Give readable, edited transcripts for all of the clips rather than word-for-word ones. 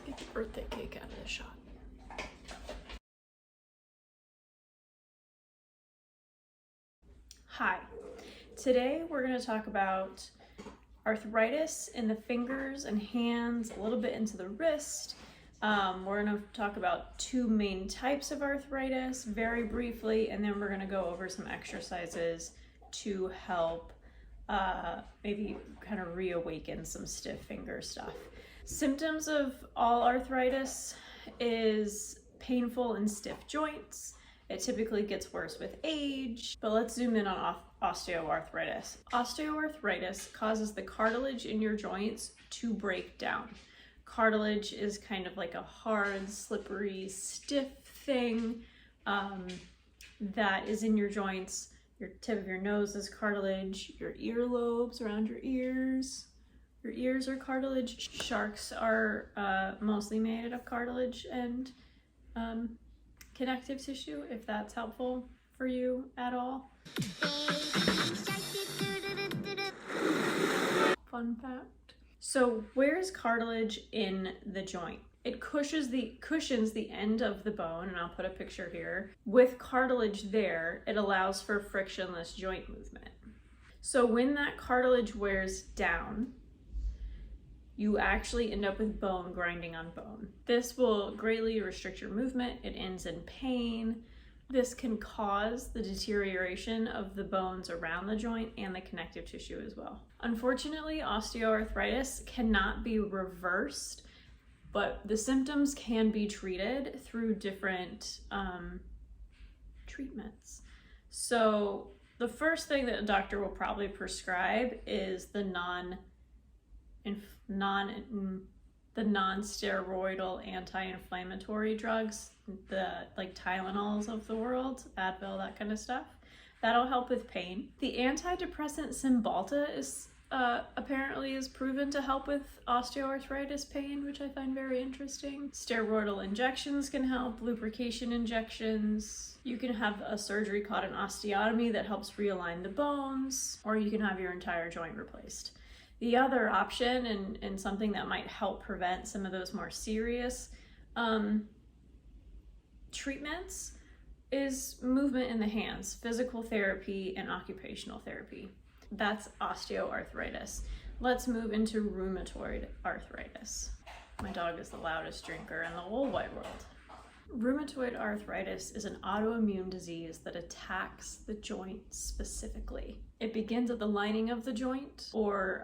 Get the birthday cake out of the shot. Hi, today we're going to talk about arthritis in the fingers and hands, a little bit into the wrist. We're going to talk about two main types of arthritis very briefly, and then we're going to go over some exercises to help maybe kind of reawaken some stiff finger stuff. Symptoms of all arthritis is painful and stiff joints. It typically gets worse with age, but let's zoom in on osteoarthritis. Osteoarthritis causes the cartilage in your joints to break down. Cartilage is kind of like a hard, slippery, stiff thing that is in your joints. Your tip of your nose is cartilage, your earlobes around your ears are cartilage. Sharks are mostly made of cartilage and connective tissue, if that's helpful for you at all. Fun fact. So where's cartilage in the joint? It cushions the end of the bone, and I'll put a picture here. With cartilage there, it allows for frictionless joint movement. So when that cartilage wears down, you actually end up with bone grinding on bone. This will greatly restrict your movement. It ends in pain. This can cause the deterioration of the bones around the joint and the connective tissue as well. Unfortunately, osteoarthritis cannot be reversed, but the symptoms can be treated through different treatments. So the first thing that a doctor will probably prescribe is the non-steroidal anti-inflammatory drugs, the like Tylenols of the world, Advil, that kind of stuff. That'll help with pain. The antidepressant Cymbalta is apparently is proven to help with osteoarthritis pain, which I find very interesting. Steroidal injections can help, lubrication injections. You can have a surgery called an osteotomy that helps realign the bones, or you can have your entire joint replaced. The other option, and something that might help prevent some of those more serious treatments, is movement in the hands, physical therapy and occupational therapy. That's osteoarthritis. Let's move into rheumatoid arthritis. My dog is the loudest drinker in the whole wide world. Rheumatoid arthritis is an autoimmune disease that attacks the joint specifically. It begins at the lining of the joint, or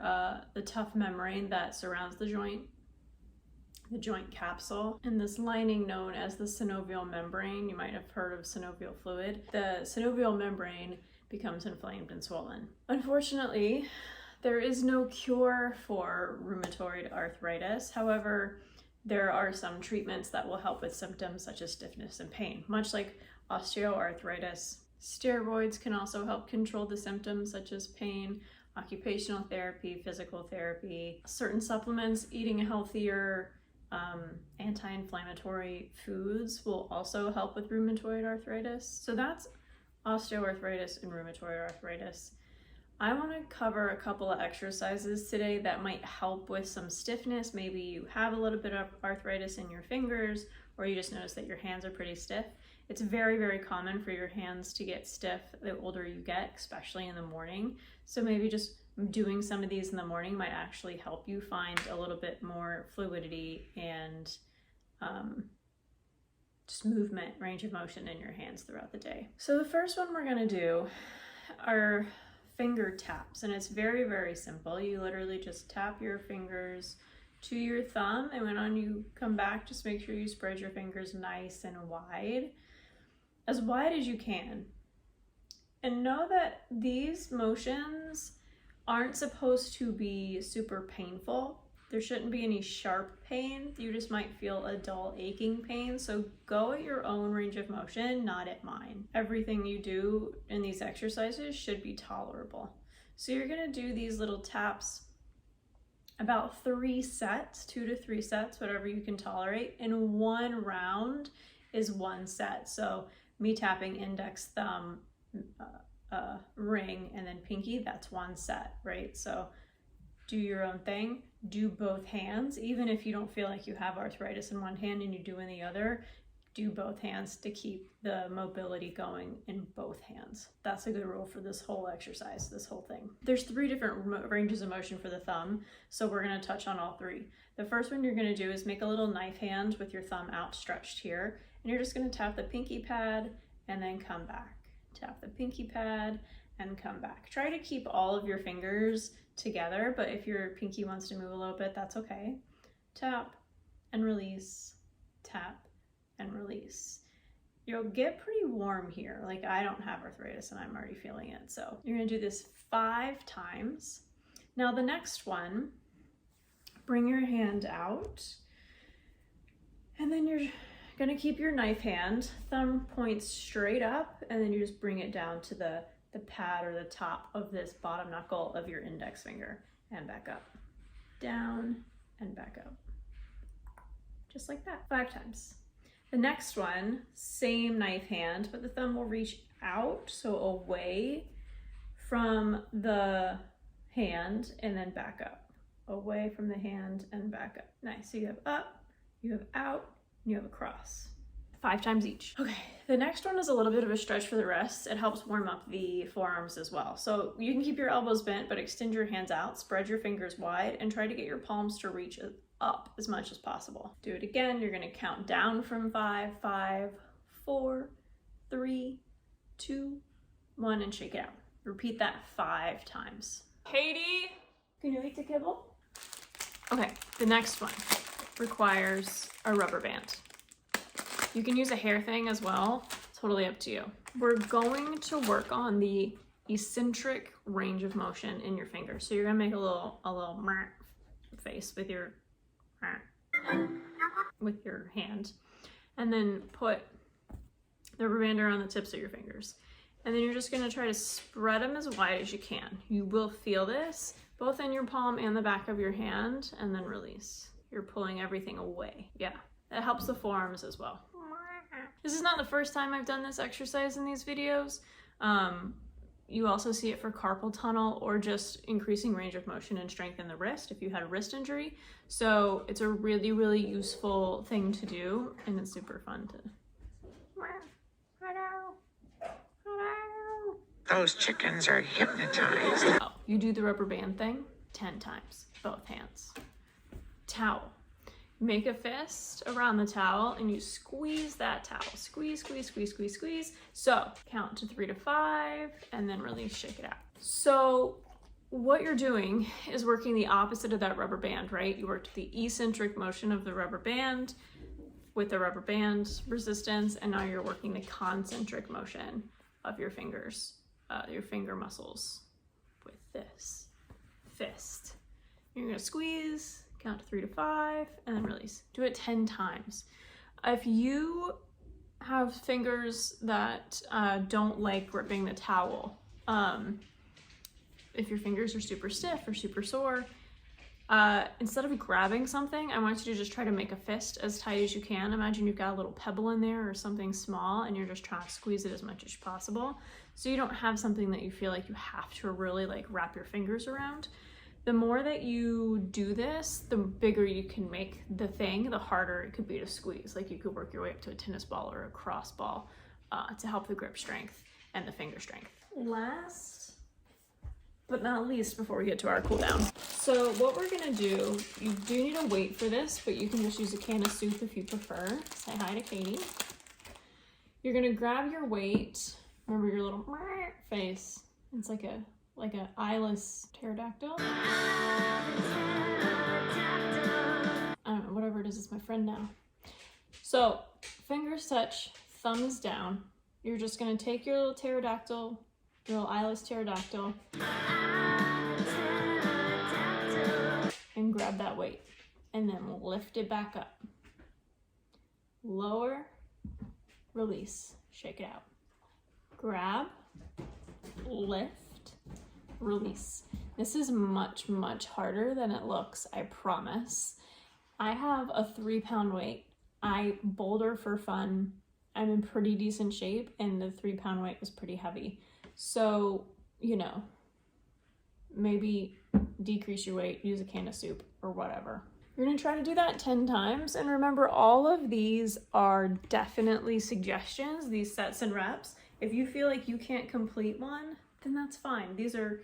the tough membrane that surrounds the joint capsule. And this lining, known as the synovial membrane, you might have heard of synovial fluid. The synovial membrane becomes inflamed and swollen. Unfortunately, there is no cure for rheumatoid arthritis. However, there are some treatments that will help with symptoms such as stiffness and pain. Much like osteoarthritis, steroids can also help control the symptoms such as pain, occupational therapy, physical therapy. Certain supplements, eating healthier, anti-inflammatory foods will also help with rheumatoid arthritis. So that's osteoarthritis and rheumatoid arthritis. I want to cover a couple of exercises today that might help with some stiffness. Maybe you have a little bit of arthritis in your fingers, or you just notice that your hands are pretty stiff. It's very, very common for your hands to get stiff the older you get, especially in the morning. So maybe just doing some of these in the morning might actually help you find a little bit more fluidity and just movement, range of motion in your hands throughout the day. So the first one we're going to do are finger taps, and it's very, very simple. You literally just tap your fingers to your thumb, and when you come back, just make sure you spread your fingers nice and wide as you can. And know that these motions aren't supposed to be super painful. There shouldn't be any sharp pain. You just might feel a dull aching pain. So go at your own range of motion, not at mine. Everything you do in these exercises should be tolerable. So you're gonna do these little taps about 3 sets, 2 to 3 sets, whatever you can tolerate. And one round is 1 set. So me tapping index, thumb, ring, and then pinky, that's 1 set, right? So do your own thing. Do both hands, even if you don't feel like you have arthritis in one hand and you do in the other. Do both hands to keep the mobility going in both hands. That's a good rule for this whole exercise, this whole thing. There's 3 different ranges of motion for the thumb, so we're gonna touch on all 3. The first one you're gonna do is make a little knife hand with your thumb outstretched here, and you're just gonna tap the pinky pad and then come back. Tap the pinky pad and come back. Try to keep all of your fingers together, but if your pinky wants to move a little bit, that's okay. Tap and release, tap and release. You'll get pretty warm here. Like, I don't have arthritis and I'm already feeling it. So you're gonna do this 5 times. Now the next one, bring your hand out, and then you're gonna keep your knife hand, thumb points straight up, and then you just bring it down to the pad or the top of this bottom knuckle of your index finger and back up, down and back up. Just like that, 5 times. The next one, same knife hand, but the thumb will reach out, so away from the hand and then back up. Away from the hand and back up. Nice, so you have up, you have out, and you have across. 5 times each. Okay, the next one is a little bit of a stretch for the wrists. It helps warm up the forearms as well. So you can keep your elbows bent, but extend your hands out, spread your fingers wide, and try to get your palms to reach up as much as possible. Do it again. You're gonna count down from 5, 5, 4, 3, 2, 1, and shake it out. Repeat that 5 times. Katie, can you eat the kibble? Okay, the next one requires a rubber band. You can use a hair thing as well, totally up to you. We're going to work on the eccentric range of motion in your fingers. So you're gonna make a little face with your hand, and then put the rubber band around the tips of your fingers. And then you're just gonna try to spread them as wide as you can. You will feel this both in your palm and the back of your hand, and then release. You're pulling everything away. Yeah, that helps the forearms as well. This is not the first time I've done this exercise in these videos. You also see it for carpal tunnel or just increasing range of motion and strength in the wrist if you had a wrist injury. So it's a really, really useful thing to do, and it's super fun to. Those chickens are hypnotized. Oh, you do the rubber band thing 10 times, both hands. Towel. Make a fist around the towel and you squeeze that towel. Squeeze, squeeze, squeeze, squeeze, squeeze. So count to 3 to 5 and then release, shake it out. So what you're doing is working the opposite of that rubber band, right? You worked the eccentric motion of the rubber band with the rubber band resistance, and now you're working the concentric motion of your fingers, your finger muscles with this fist. You're gonna squeeze, count to 3 to 5, and then release. Do it 10 times. If you have fingers that don't like gripping the towel, if your fingers are super stiff or super sore, instead of grabbing something, I want you to just try to make a fist as tight as you can. Imagine you've got a little pebble in there or something small, and you're just trying to squeeze it as much as possible. So you don't have something that you feel like you have to really like wrap your fingers around. The more that you do this, the bigger you can make the thing, the harder it could be to squeeze. Like you could work your way up to a tennis ball or a cross ball to help the grip strength and the finger strength. Last but not least, before we get to our cool down. So what we're gonna do, you do need a weight for this, but you can just use a can of soup if you prefer. Say hi to Katie. You're gonna grab your weight, remember your little face. It's like a eyeless pterodactyl. I don't know, whatever it is, it's my friend now. So fingers touch, thumbs down. You're just gonna take your little pterodactyl, your little eyeless pterodactyl, and grab that weight, and then lift it back up. Lower, release, shake it out. Grab, lift, release. This is much, much harder than it looks, I promise. I have a 3-pound weight. I boulder for fun. I'm in pretty decent shape, and the 3-pound weight was pretty heavy. So, you know, maybe decrease your weight, use a can of soup or whatever. You're gonna try to do that 10 times. And remember, all of these are definitely suggestions, these sets and reps. If you feel like you can't complete one, then that's fine. These are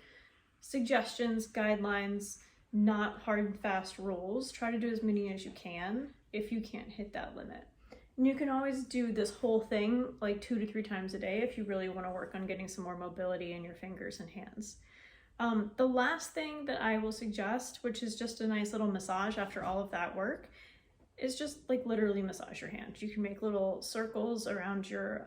suggestions, guidelines, not hard and fast rules. Try to do as many as you can if you can't hit that limit. And you can always do this whole thing like 2 to 3 times a day if you really want to work on getting some more mobility in your fingers and hands. The last thing that I will suggest, which is just a nice little massage after all of that work, is just like literally massage your hand. You can make little circles around your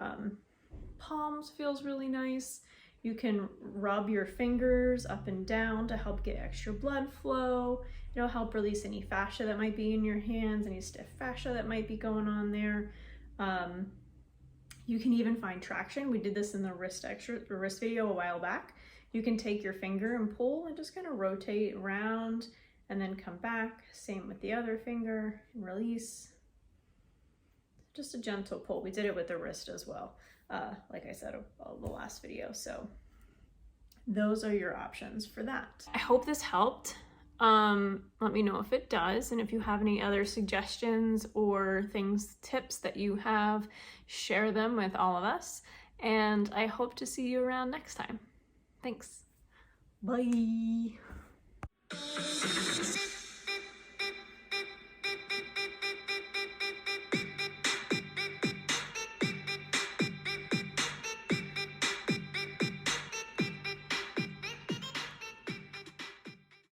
palms, feels really nice. You can rub your fingers up and down to help get extra blood flow. It'll help release any fascia that might be in your hands, any stiff fascia that might be going on there. You can even find traction. We did this in the wrist video a while back. You can take your finger and pull and just kind of rotate around and then come back. Same with the other finger and release. Just a gentle pull. We did it with the wrist as well, like I said, the last video. So those are your options for that. I hope this helped. Let me know if it does. And if you have any other suggestions or tips that you have, share them with all of us. And I hope to see you around next time. Thanks. Bye.